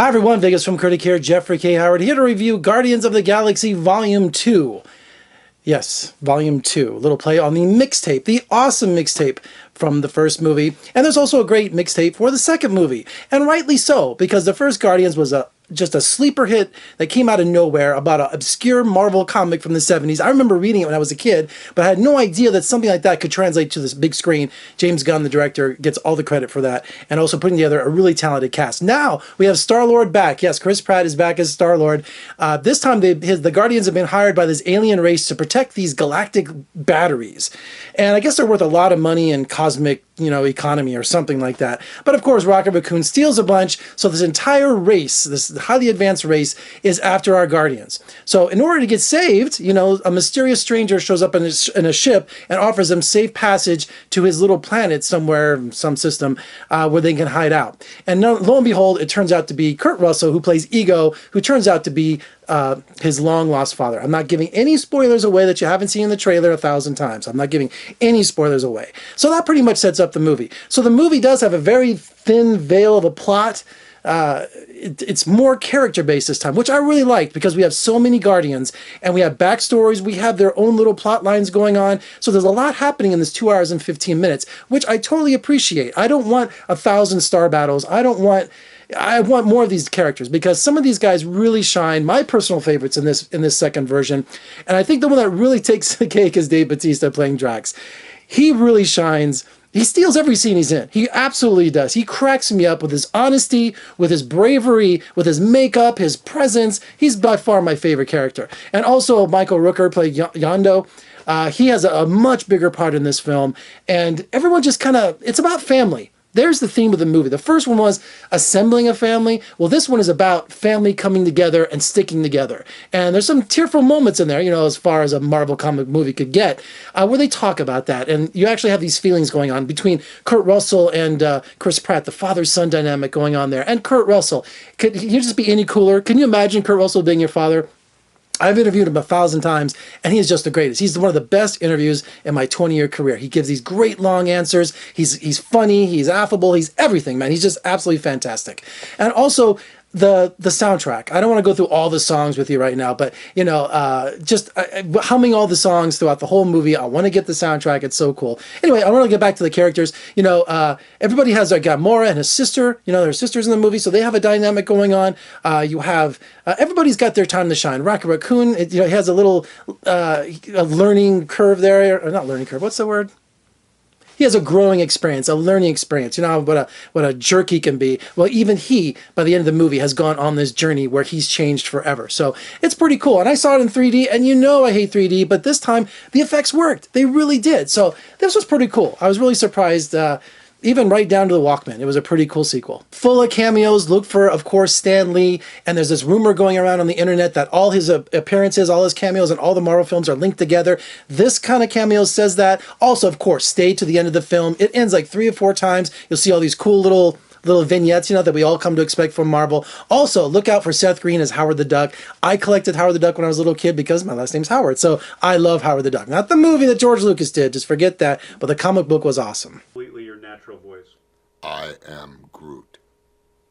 Hi everyone, Vegas Film Critic here, Jeffrey K. Howard, here to review Guardians of the Galaxy Volume 2. Yes, Volume 2. A little play on the mixtape, the awesome mixtape from the first movie. And there's also a great mixtape for the second movie. And rightly so, because the first Guardians was just a sleeper hit that came out of nowhere about an obscure Marvel comic from the 70s. I remember reading it when I was a kid, but I had no idea that something like that could translate to this big screen. James Gunn, the director, gets all the credit for that, and also putting together a really talented cast. Now, we have Star-Lord back. Yes, Chris Pratt is back as Star-Lord. This time, the Guardians have been hired by this alien race to protect these galactic batteries. And I guess they're worth a lot of money in cosmic, economy or something like that. But of course, Rocket Raccoon steals a bunch, so this entire race, this highly advanced race, is after our Guardians. So in order to get saved, a mysterious stranger shows up in a ship and offers them safe passage to his little planet somewhere, some system, where they can hide out. And lo and behold, it turns out to be Kurt Russell, who plays Ego, who turns out to be his long-lost father. I'm not giving any spoilers away that you haven't seen in the trailer 1,000 times. I'm not giving any spoilers away. So that pretty much sets up the movie. So the movie does have a very thin veil of a plot. It's more character-based this time, which I really liked because we have so many Guardians and we have backstories. We have their own little plot lines going on. So there's a lot happening in this 2 hours and 15 minutes, which I totally appreciate. I don't want 1,000 star battles. I want more of these characters because some of these guys really shine. My personal favorites in this second version, and I think the one that really takes the cake is Dave Bautista playing Drax. He really shines. He steals every scene he's in. He absolutely does. He cracks me up with his honesty, with his bravery, with his makeup, his presence. He's by far my favorite character. And also Michael Rooker played Yondu. He has a much bigger part in this film, and everyone just it's about family. There's the theme of the movie. The first one was assembling a family. Well, this one is about family coming together and sticking together. And there's some tearful moments in there, as far as a Marvel comic movie could get, where they talk about that. And you actually have these feelings going on between Kurt Russell and Chris Pratt, the father-son dynamic going on there. And Kurt Russell, can you just be any cooler? Can you imagine Kurt Russell being your father? I've interviewed him 1,000 times, and he is just the greatest. He's one of the best interviews in my 20-year career. He gives these great long answers. He's funny. He's affable. He's everything, man. He's just absolutely fantastic. And also, the soundtrack. I don't want to go through all the songs with you right now, but just humming all the songs throughout the whole movie. I want to get the soundtrack. It's so cool. Anyway, I want to get back to the characters. Everybody has their Gamora and his sister. Their sisters in the movie, so they have a dynamic going on. You have everybody's got their time to shine. Rocket Raccoon, he has a little a learning curve there, or not learning curve. What's the word? He has a growing experience, a learning experience. What a jerk he can be. Well, even he, by the end of the movie, has gone on this journey where he's changed forever. So it's pretty cool. And I saw it in 3D, and I hate 3D, but this time the effects worked. They really did. So this was pretty cool. I was really surprised, even right down to the Walkman. It was a pretty cool sequel. Full of cameos. Look for, of course, Stan Lee. And there's this rumor going around on the internet that all his appearances, all his cameos, and all the Marvel films are linked together. This kind of cameo says that. Also, of course, stay to the end of the film. It ends like 3 or 4 times. You'll see all these cool little vignettes, that we all come to expect from Marvel. Also, look out for Seth Green as Howard the Duck. I collected Howard the Duck when I was a little kid because my last name's Howard. So I love Howard the Duck. Not the movie that George Lucas did. Just forget that. But the comic book was awesome. Completely your natural voice. I am Groot.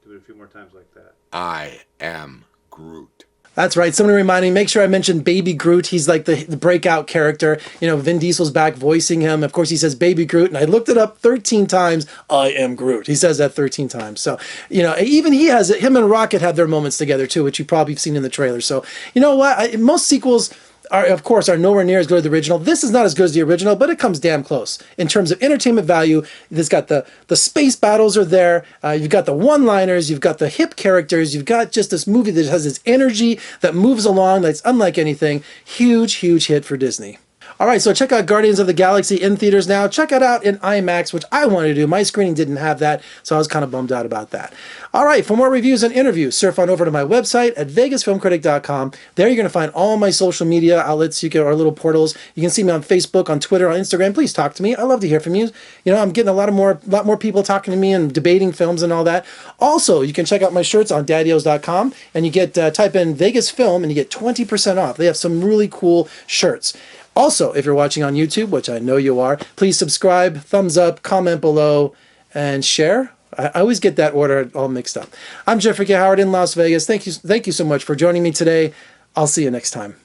Do it a few more times like that. I am Groot. That's right. Somebody remind me, make sure I mention Baby Groot. He's like the breakout character. Vin Diesel's back voicing him. Of course, he says Baby Groot, and I looked it up 13 times. I am Groot. He says that 13 times. So, even him and Rocket have their moments together too, which you've probably seen in the trailer. So, you know what? Most sequels are nowhere near as good as the original. This is not as good as the original, but it comes damn close. In terms of entertainment value, it's got the space battles are there, you've got the one-liners, you've got the hip characters, you've got just this movie that has this energy that moves along that's unlike anything. Huge, huge hit for Disney. All right, so check out Guardians of the Galaxy in theaters now. Check it out in IMAX, which I wanted to do. My screening didn't have that, so I was kind of bummed out about that. All right, for more reviews and interviews, surf on over to my website at vegasfilmcritic.com. There you're going to find all my social media outlets, our little portals. You can see me on Facebook, on Twitter, on Instagram. Please talk to me. I love to hear from you. I'm getting a lot more people talking to me and debating films and all that. Also, you can check out my shirts on daddios.com, and you get type in Vegas Film, and you get 20% off. They have some really cool shirts. Also, if you're watching on YouTube, which I know you are, please subscribe, thumbs up, comment below, and share. I always get that order all mixed up. I'm Jeffrey K. Howard in Las Vegas. Thank you so much for joining me today. I'll see you next time.